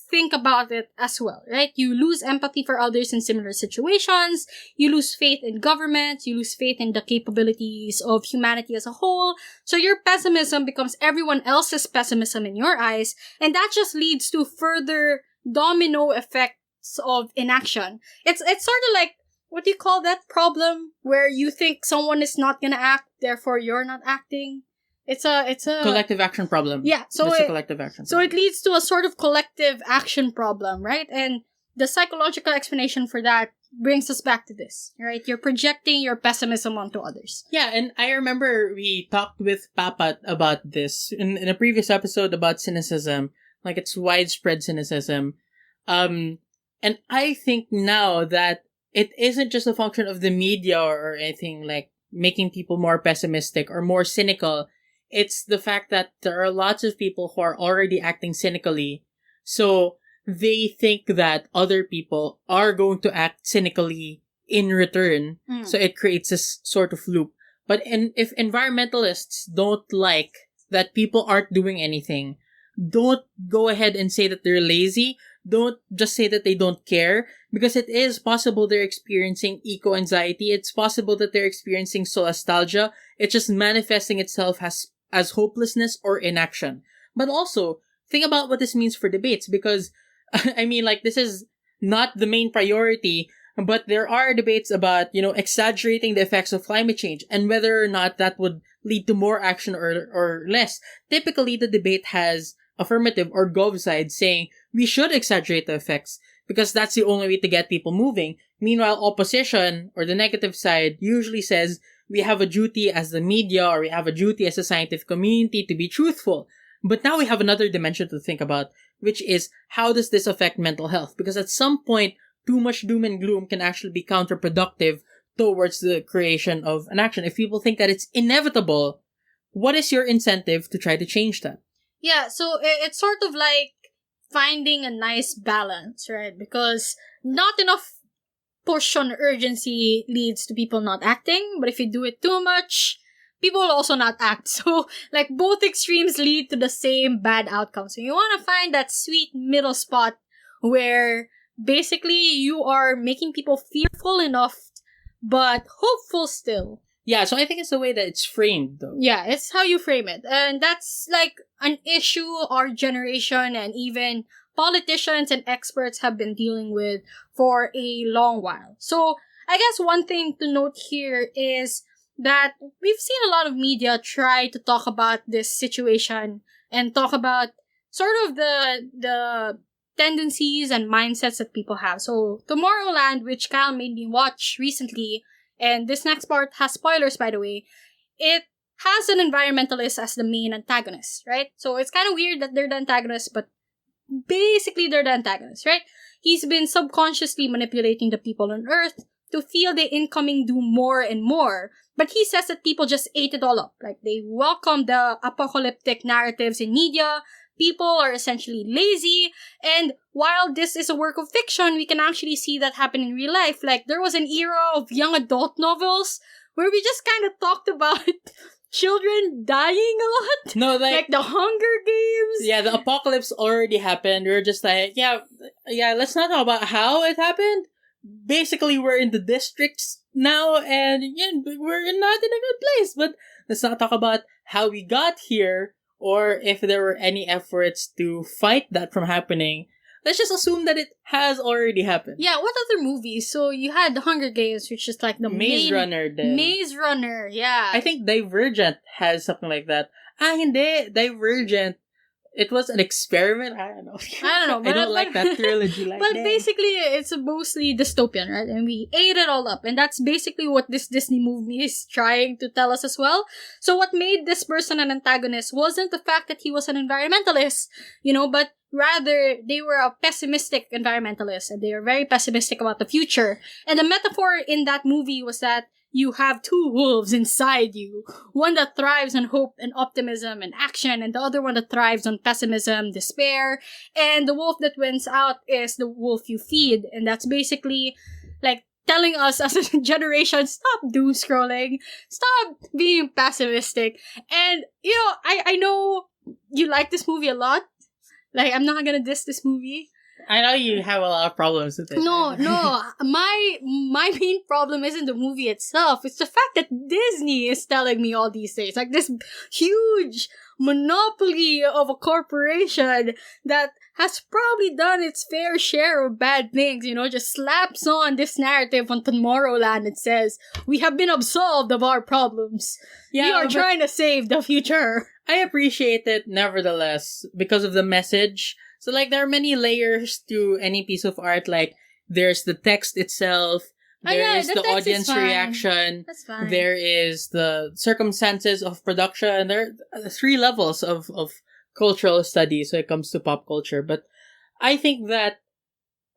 think about it as well, right? You lose empathy for others in similar situations. You lose faith in government. You lose faith in the capabilities of humanity as a whole. So your pessimism becomes everyone else's pessimism in your eyes. And that just leads to further domino effects of inaction. It's sort of like, what do you call that problem where you think someone is not gonna act, therefore you're not acting? It's a collective action problem. Yeah, so it's a collective action problem. So it leads to a sort of collective action problem, right? And the psychological explanation for that brings us back to this, right? You're projecting your pessimism onto others. Yeah, and I remember we talked with Papat about this in a previous episode about cynicism, like it's widespread cynicism. And I think now that it isn't just a function of the media or anything like making people more pessimistic or more cynical. It's the fact that there are lots of people who are already acting cynically. So they think that other people are going to act cynically in return. So it creates this sort of loop. But if environmentalists don't like that people aren't doing anything, don't go ahead and say that they're lazy. Don't just say that they don't care, because it is possible they're experiencing eco-anxiety. It's possible that they're experiencing solastalgia. It's just manifesting itself as hopelessness or inaction. But also, think about what this means for debates, because, I mean, like, this is not the main priority, but there are debates about, exaggerating the effects of climate change and whether or not that would lead to more action or less. Typically, the debate has affirmative or gov side saying we should exaggerate the effects because that's the only way to get people moving. Meanwhile, opposition or the negative side usually says we have a duty as the media or we have a duty as a scientific community to be truthful. But now we have another dimension to think about, which is how does this affect mental health? Because at some point, too much doom and gloom can actually be counterproductive towards the creation of an action. If people think that it's inevitable, what is your incentive to try to change that? Yeah, so it's sort of like finding a nice balance, right? Because not enough push on urgency leads to people not acting, but if you do it too much, people will also not act. So, like, both extremes lead to the same bad outcome. So you want to find that sweet middle spot where basically you are making people fearful enough, but hopeful still. Yeah, so I think it's the way that it's framed, though. Yeah, it's how you frame it. And that's like an issue our generation and even politicians and experts have been dealing with for a long while. So I guess one thing to note here is that we've seen a lot of media try to talk about this situation and talk about sort of the tendencies and mindsets that people have. So Tomorrowland, which Kyle made me watch recently, and this next part has spoilers, by the way, it has an environmentalist as the main antagonist, right? So it's kind of weird that they're the antagonists, but basically they're the antagonists, right? He's been subconsciously manipulating the people on Earth to feel the incoming doom more and more. But he says that people just ate it all up. Like, they welcome the apocalyptic narratives in media. People are essentially lazy. And while this is a work of fiction, we can actually see that happen in real life. Like, there was an era of young adult novels where we just kind of talked about children dying a lot. No, like the Hunger Games. Yeah, the apocalypse already happened. We're just like, yeah, let's not talk about how it happened. Basically, we're in the districts now, and yeah, we're not in a good place. But let's not talk about how we got here, or if there were any efforts to fight that from happening. Let's just assume that it has already happened. Yeah, what other movies? So you had The Hunger Games, which is like the Maze Runner. Then Maze Runner, yeah. I think Divergent has something like that. Hindi. Divergent. It was an experiment. I don't know. But, I don't like that trilogy like but that. Basically, it's mostly dystopian, right? And we ate it all up. And that's basically what this Disney movie is trying to tell us as well. So what made this person an antagonist wasn't the fact that he was an environmentalist, but rather they were a pessimistic environmentalist. And they were very pessimistic about the future. And the metaphor in that movie was that you have two wolves inside you. One that thrives on hope and optimism and action, and the other one that thrives on pessimism, despair. And the wolf that wins out is the wolf you feed. And that's basically like telling us as a generation, stop doom scrolling, stop being pessimistic. And, I know you like this movie a lot. Like, I'm not gonna diss this movie. I know you have a lot of problems with it. No. My main problem isn't the movie itself. It's the fact that Disney is telling me all these things. Like, this huge monopoly of a corporation that has probably done its fair share of bad things, just slaps on this narrative on Tomorrowland. It says, we have been absolved of our problems. We are trying to save the future. I appreciate it nevertheless because of the message. So, like, there are many layers to any piece of art. Like, there's the text itself, there is the audience reaction, That's fine. there is the circumstances of production. There are 3 levels of cultural studies when it comes to pop culture. But I think that,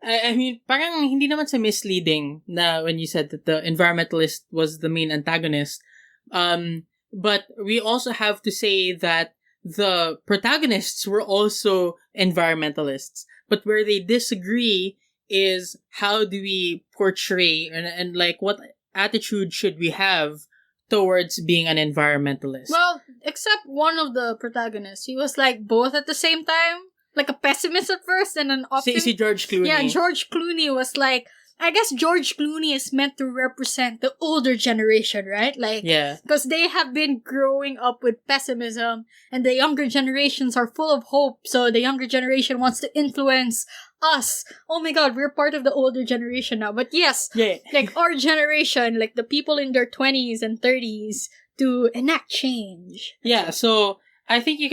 I mean, parang hindi naman sa misleading na when you said that the environmentalist was the main antagonist. But we also have to say that the protagonists were also environmentalists. But where they disagree is how do we portray and like what attitude should we have towards being an environmentalist? Well, except one of the protagonists. He was like both at the same time. Like a pessimist at first and an optimist. See George Clooney. Yeah, George Clooney was like, I guess George Clooney is meant to represent the older generation, right? Like, yeah. Because they have been growing up with pessimism and the younger generations are full of hope. So the younger generation wants to influence us. Oh my god, we're part of the older generation now. But yes, like our generation, like the people in their 20s and 30s to enact change. Yeah, so I think you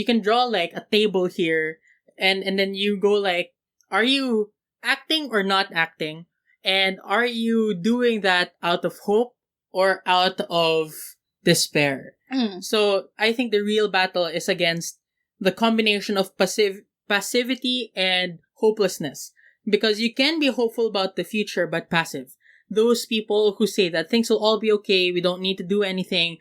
can draw like a table here, and then you go like, are you acting or not acting, and are you doing that out of hope or out of despair? Mm. So I think the real battle is against the combination of passivity and hopelessness, because you can be hopeful about the future but passive. Those people who say that things will all be okay, we don't need to do anything,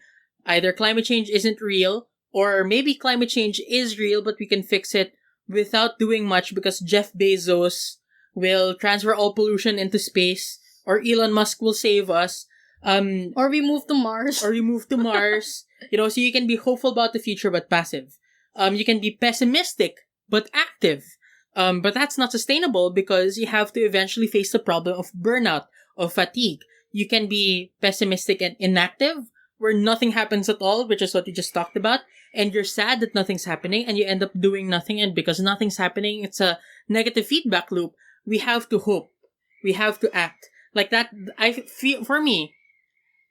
either climate change isn't real, or maybe climate change is real but we can fix it without doing much because Jeff Bezos will transfer all pollution into space, or Elon Musk will save us. Or we move to Mars. Or you move to Mars. So you can be hopeful about the future but passive. You can be pessimistic but active. But that's not sustainable because you have to eventually face the problem of burnout, of fatigue. You can be pessimistic and inactive, where nothing happens at all, which is what you just talked about, and you're sad that nothing's happening, and you end up doing nothing, and because nothing's happening, it's a negative feedback loop. We have to hope. We have to act. Like that, I feel, for me,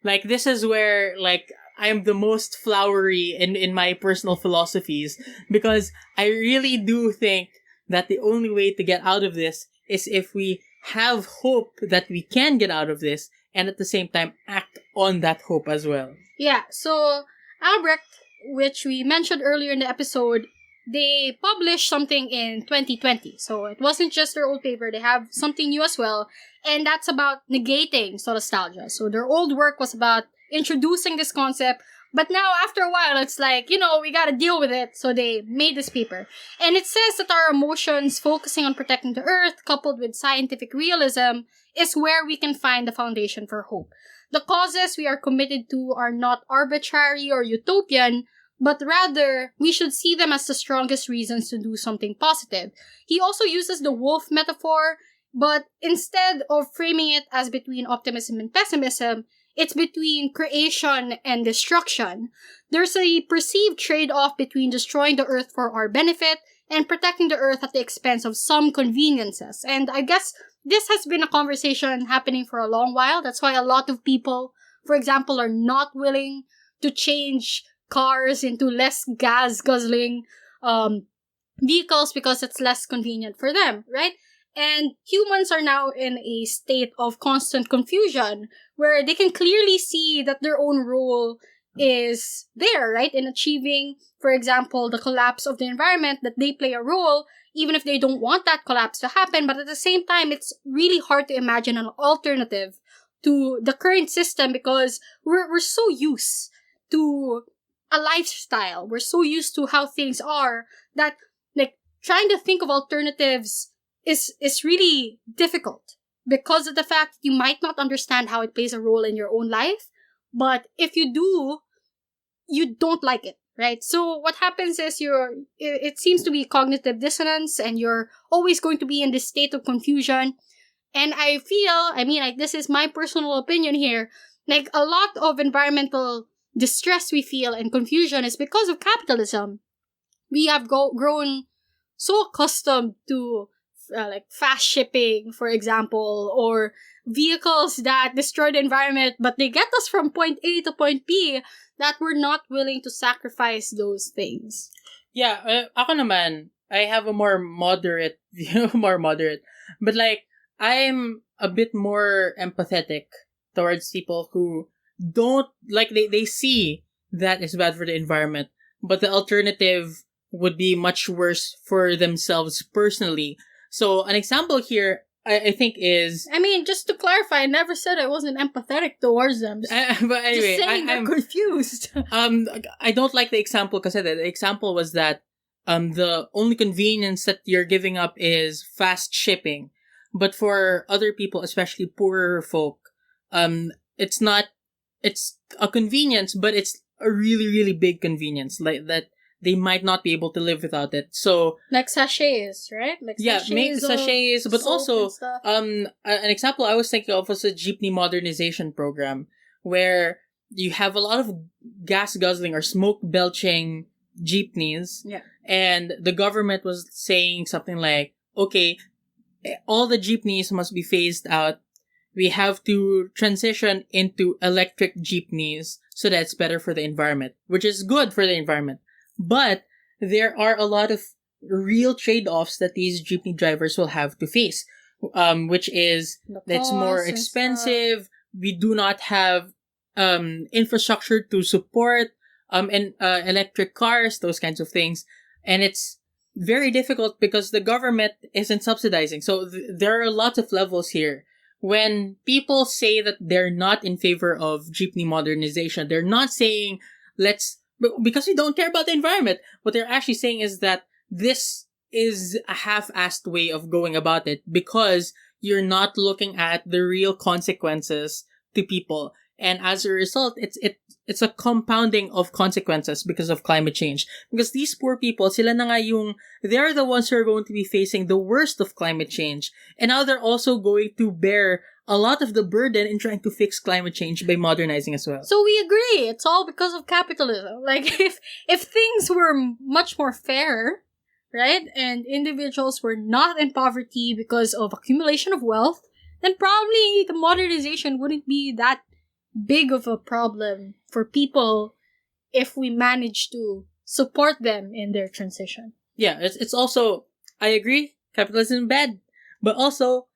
like this is where, like, I am the most flowery in my personal philosophies, because I really do think that the only way to get out of this is if we have hope that we can get out of this, and at the same time act on that hope as well. Yeah, so Albrecht, which we mentioned earlier in the episode, they published something in 2020. So it wasn't just their old paper, they have something new as well, and that's about negating solastalgia. So their old work was about introducing this concept, but now after a while it's like, we gotta deal with it, so they made this paper. And it says that our emotions focusing on protecting the earth, coupled with scientific realism, is where we can find the foundation for hope. The causes we are committed to are not arbitrary or utopian, but rather, we should see them as the strongest reasons to do something positive. He also uses the wolf metaphor, but instead of framing it as between optimism and pessimism, it's between creation and destruction. There's a perceived trade-off between destroying the earth for our benefit and protecting the earth at the expense of some conveniences. And I guess this has been a conversation happening for a long while. That's why a lot of people, for example, are not willing to change cars into less gas-guzzling vehicles because it's less convenient for them, right? And humans are now in a state of constant confusion where they can clearly see that their own role is there, right? In achieving, for example, the collapse of the environment, that they play a role, even if they don't want that collapse to happen. But at the same time, it's really hard to imagine an alternative to the current system because we're so used to a lifestyle. We're so used to how things are that, like, trying to think of alternatives is really difficult because of the fact that you might not understand how it plays a role in your own life. But if you do, you don't like it, right? So what happens is it seems to be cognitive dissonance, and you're always going to be in this state of confusion. And I feel, this is my personal opinion here, like a lot of environmental distress we feel and confusion is because of capitalism. We have grown so accustomed to like fast shipping, for example, or vehicles that destroy the environment, but they get us from point A to point B, that we're not willing to sacrifice those things. Yeah, ako naman, I have a more moderate view, but like, I'm a bit more empathetic towards people who don't, like, they see that it's bad for the environment, but the alternative would be much worse for themselves personally. So an example here, I think is... just to clarify, I never said I wasn't empathetic towards them. But anyway, just saying I'm confused. I don't like the example because the example was that the only convenience that you're giving up is fast shipping. But for other people, especially poorer folk, it's a convenience, but it's a really, really big convenience. Like that, they might not be able to live without it. So, like sachets, right? Like sachets, but also an example I was thinking of was a jeepney modernization program where you have a lot of gas guzzling or smoke belching jeepneys. Yeah. And the government was saying something like, okay, all the jeepneys must be phased out. We have to transition into electric jeepneys so that it's better for the environment, which is good for the environment. But there are a lot of real trade-offs that these jeepney drivers will have to face, which is The that's more costs and stuff. expensive. We do not have infrastructure to support and electric cars, those kinds of things, and it's very difficult because the government isn't subsidizing. So there are lots of levels here. When people say that they're not in favor of jeepney modernization, they're not saying because we don't care about the environment. What they're actually saying is that this is a half-assed way of going about it because you're not looking at the real consequences to people. And as a result, it's a compounding of consequences because of climate change. Because these poor people, they're the ones who are going to be facing the worst of climate change. And now they're also going to bear a lot of the burden in trying to fix climate change by modernizing as well. So we agree. It's all because of capitalism. Like, if things were much more fair, right, and individuals were not in poverty because of accumulation of wealth, then probably the modernization wouldn't be that big of a problem for people if we manage to support them in their transition. Yeah, it's also, I agree, capitalism is bad, but also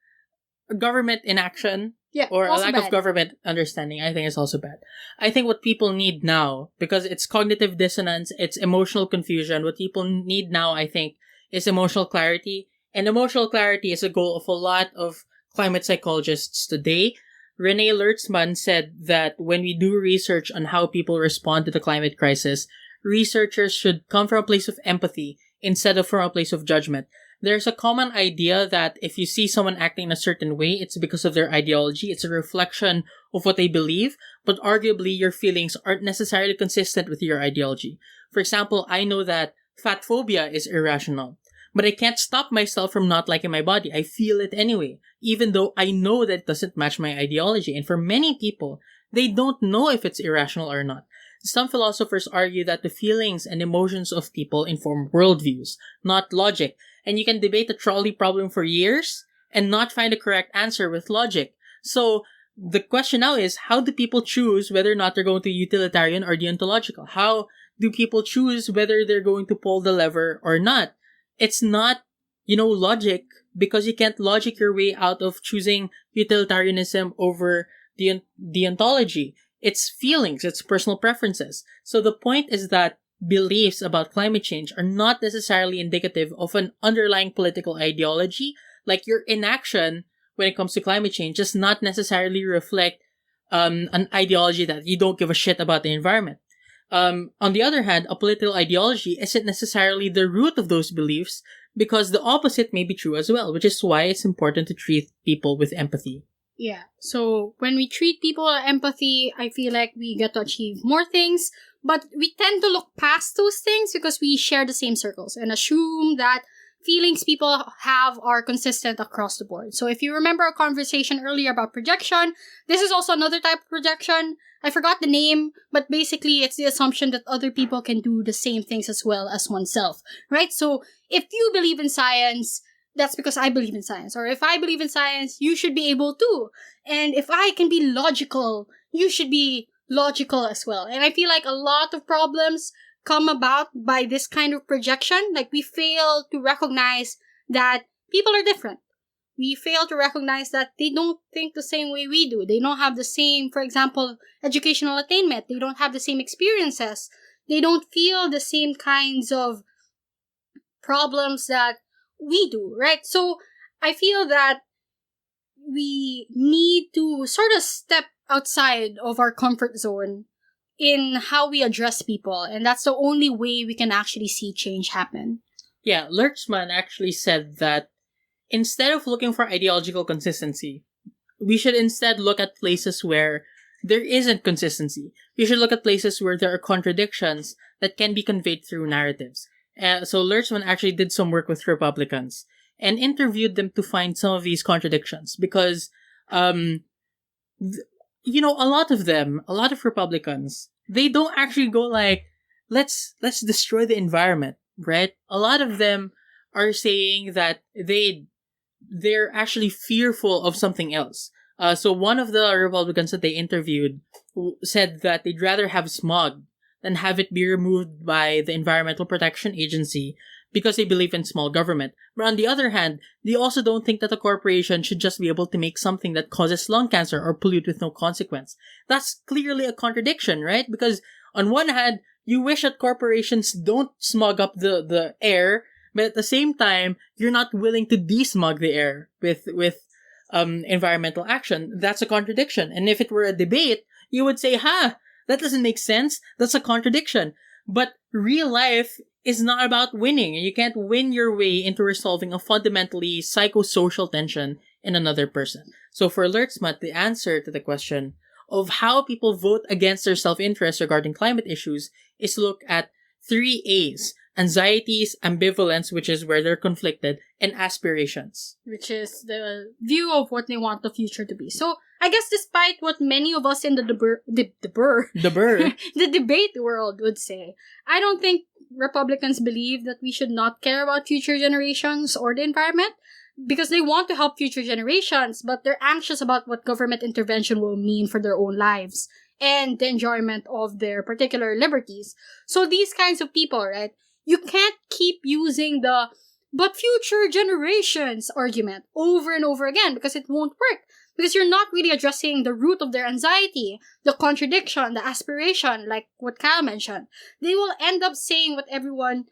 government inaction or a lack of government understanding, I think is also bad. I think what people need now, because it's cognitive dissonance, it's emotional confusion, what people need now, I think, is emotional clarity. And emotional clarity is a goal of a lot of climate psychologists today. Renee Lertzman said that when we do research on how people respond to the climate crisis, researchers should come from a place of empathy instead of from a place of judgment. There's a common idea that if you see someone acting in a certain way, it's because of their ideology. It's a reflection of what they believe, but arguably your feelings aren't necessarily consistent with your ideology. For example, I know that fat phobia is irrational, but I can't stop myself from not liking my body. I feel it anyway, even though I know that it doesn't match my ideology. And for many people, they don't know if it's irrational or not. Some philosophers argue that the feelings and emotions of people inform worldviews, not logic. And you can debate the trolley problem for years and not find a correct answer with logic. So the question now is, how do people choose whether or not they're going to utilitarian or deontological? How do people choose whether they're going to pull the lever or not? It's not, logic, because you can't logic your way out of choosing utilitarianism over deontology. It's feelings, it's personal preferences. So the point is that beliefs about climate change are not necessarily indicative of an underlying political ideology. Like your inaction when it comes to climate change does not necessarily reflect an ideology that you don't give a shit about the environment. On the other hand, a political ideology isn't necessarily the root of those beliefs, because the opposite may be true as well, which is why it's important to treat people with empathy. Yeah, so when we treat people with empathy, I feel like we get to achieve more things, but we tend to look past those things because we share the same circles and assume that feelings people have are consistent across the board. So if you remember our conversation earlier about projection, this is also another type of projection. I forgot the name, but basically it's the assumption that other people can do the same things as well as oneself, right? So if you believe in science, that's because I believe in science. Or if I believe in science, you should be able to. And if I can be logical, you should be logical as well. And I feel like a lot of problems come about by this kind of projection. Like, we fail to recognize that people are different. We fail to recognize that they don't think the same way we do. They don't have the same, for example, educational attainment. They don't have the same experiences. They don't feel the same kinds of problems that we do, right? So I feel that we need to sort of step outside of our comfort zone in how we address people, and that's the only way we can actually see change happen. Yeah, Lertzman actually said that instead of looking for ideological consistency, we should instead look at places where there isn't consistency. We should look at places where there are contradictions that can be conveyed through narratives. So Lertzman actually did some work with Republicans and interviewed them to find some of these contradictions, because, a lot of Republicans, they don't actually go like, let's destroy the environment, right? A lot of them are saying that they're actually fearful of something else. So one of the Republicans that they interviewed said that they'd rather have smog than have it be removed by the Environmental Protection Agency because they believe in small government. But on the other hand, they also don't think that a corporation should just be able to make something that causes lung cancer or pollute with no consequence. That's clearly a contradiction, right? Because on one hand, you wish that corporations don't smog up the air, but at the same time, you're not willing to desmog the air with environmental action. That's a contradiction. And if it were a debate, you would say, that doesn't make sense. That's a contradiction. But real life is not about winning. You can't win your way into resolving a fundamentally psychosocial tension in another person. So for Alertsmut, the answer to the question of how people vote against their self-interest regarding climate issues is to look at 3 A's. Anxieties, ambivalence, which is where they're conflicted, and aspirations, which is the view of what they want the future to be. So, I guess despite what many of us in the the debate world would say, I don't think Republicans believe that we should not care about future generations or the environment because they want to help future generations, but they're anxious about what government intervention will mean for their own lives and the enjoyment of their particular liberties. So these kinds of people, right? You can't keep using the "but future generations" argument over and over again because it won't work. Because you're not really addressing the root of their anxiety, the contradiction, the aspiration, like what Kyle mentioned. They will end up saying what everyone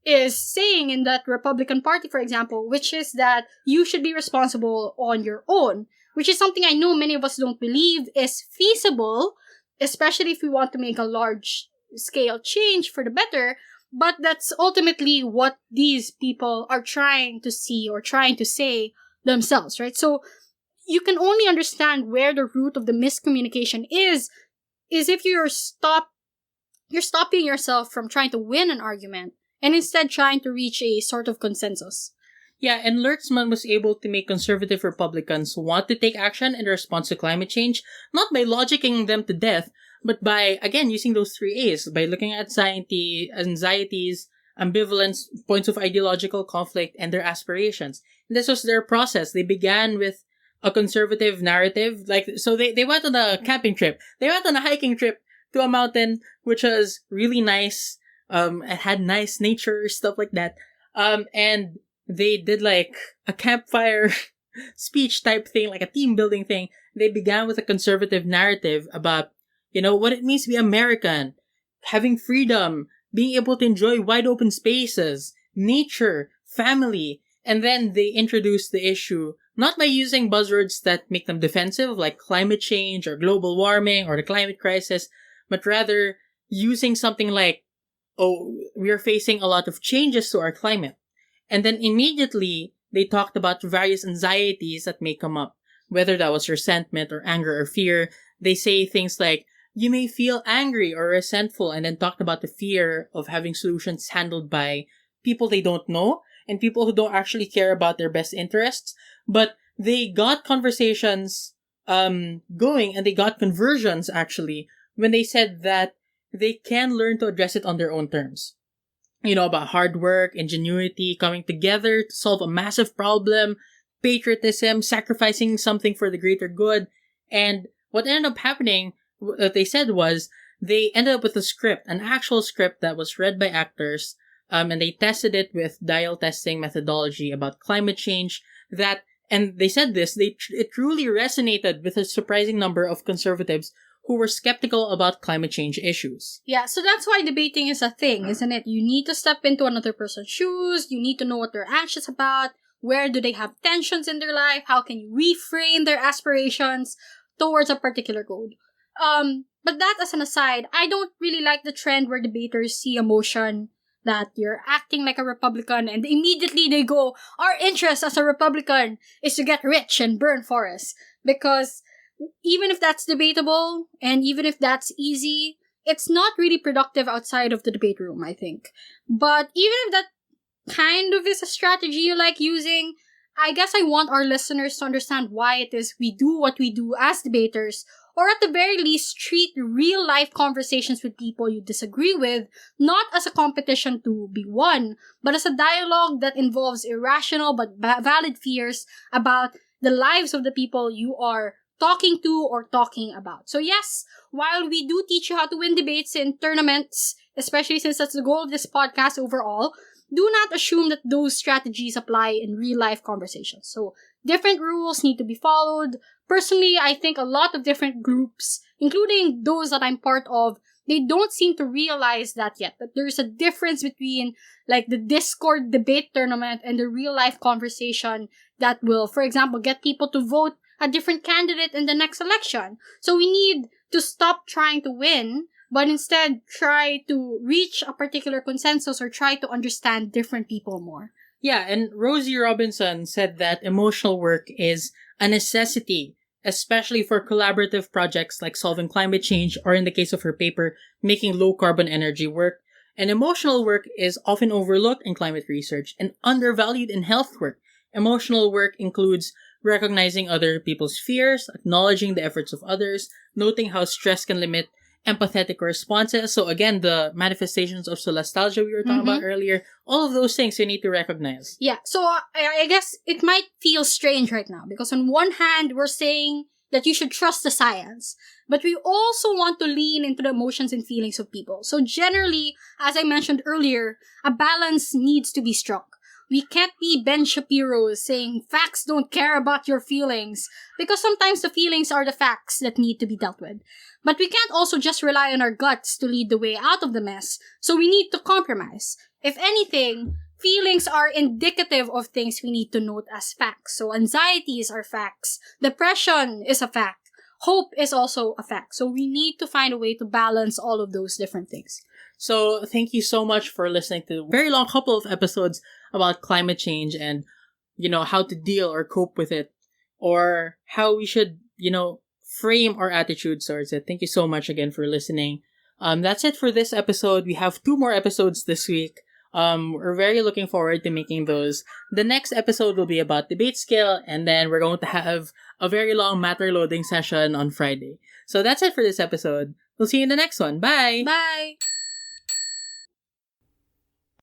is saying in that Republican Party, for example, which is that you should be responsible on your own, which is something I know many of us don't believe is feasible, especially if we want to make a large-scale change for the better. But that's ultimately what these people are trying to see or trying to say themselves, right? So you can only understand where the root of the miscommunication is if you're stopping yourself from trying to win an argument and instead trying to reach a sort of consensus. Yeah, and Lertzman was able to make conservative Republicans want to take action in response to climate change, not by logicking them to death, but by, again, using those 3 A's, by looking at anxieties, ambivalence, points of ideological conflict, and their aspirations. And this was their process. They began with a conservative narrative. So they went on a camping trip. They went on a hiking trip to a mountain, which was really nice. It had nice nature, stuff like that. And they did like a campfire speech type thing, like a team building thing. They began with a conservative narrative about, what it means to be American, having freedom, being able to enjoy wide open spaces, nature, family. And then they introduced the issue not by using buzzwords that make them defensive, like climate change or global warming or the climate crisis, but rather using something like, we are facing a lot of changes to our climate. And then immediately, they talked about various anxieties that may come up, whether that was resentment or anger or fear. They say things like, you may feel angry or resentful, and then talked about the fear of having solutions handled by people they don't know and people who don't actually care about their best interests. But they got conversations going, and they got conversions, actually, when they said that they can learn to address it on their own terms. About hard work, ingenuity, coming together to solve a massive problem, patriotism, sacrificing something for the greater good. And what ended up happening, what they said was, they ended up with a script, an actual script that was read by actors, and they tested it with dial testing methodology about climate change, and they said this, it truly resonated with a surprising number of conservatives who were skeptical about climate change issues. Yeah, so that's why debating is a thing, isn't it? You need to step into another person's shoes, you need to know what they're anxious about, where do they have tensions in their life, how can you reframe their aspirations towards a particular goal. But that as an aside, I don't really like the trend where debaters see a motion that you're acting like a Republican and immediately they go, our interest as a Republican is to get rich and burn forests. Because even if that's debatable and even if that's easy, it's not really productive outside of the debate room, I think. But even if that kind of is a strategy you like using, I guess I want our listeners to understand why it is we do what we do as debaters, or at the very least treat real-life conversations with people you disagree with not as a competition to be won, but as a dialogue that involves irrational but valid fears about the lives of the people you are talking to or talking about. So yes, while we do teach you how to win debates in tournaments, especially since that's the goal of this podcast overall, do not assume that those strategies apply in real life conversations. So different rules need to be followed. Personally, I think a lot of different groups, including those that I'm part of, they don't seem to realize that yet, that there's a difference between like the Discord debate tournament and the real life conversation that will, for example, get people to vote a different candidate in the next election. So we need to stop trying to win, but instead try to reach a particular consensus or try to understand different people more. Yeah, and Rosie Robinson said that emotional work is a necessity, especially for collaborative projects like solving climate change, or in the case of her paper, making low-carbon energy work. And emotional work is often overlooked in climate research and undervalued in health work. Emotional work includes recognizing other people's fears, acknowledging the efforts of others, noting how stress can limit empathetic responses. So again, the manifestations of solastalgia we were talking about earlier, all of those things you need to recognize. Yeah, so I guess it might feel strange right now because on one hand, we're saying that you should trust the science, but we also want to lean into the emotions and feelings of people. So generally, as I mentioned earlier, a balance needs to be struck. We can't be Ben Shapiro saying facts don't care about your feelings, because sometimes the feelings are the facts that need to be dealt with. But we can't also just rely on our guts to lead the way out of the mess, so we need to compromise. If anything, feelings are indicative of things we need to note as facts. So anxieties are facts, depression is a fact, hope is also a fact. So we need to find a way to balance all of those different things. So thank you so much for listening to a very long couple of episodes about climate change and, how to deal or cope with it, or how we should, frame our attitudes towards it. Thank you so much again for listening. That's it for this episode. We have 2 more episodes this week. We're very looking forward to making those. The next episode will be about debate skill, and then we're going to have a very long matter loading session on Friday. So that's it for this episode. We'll see you in the next one. Bye! Bye!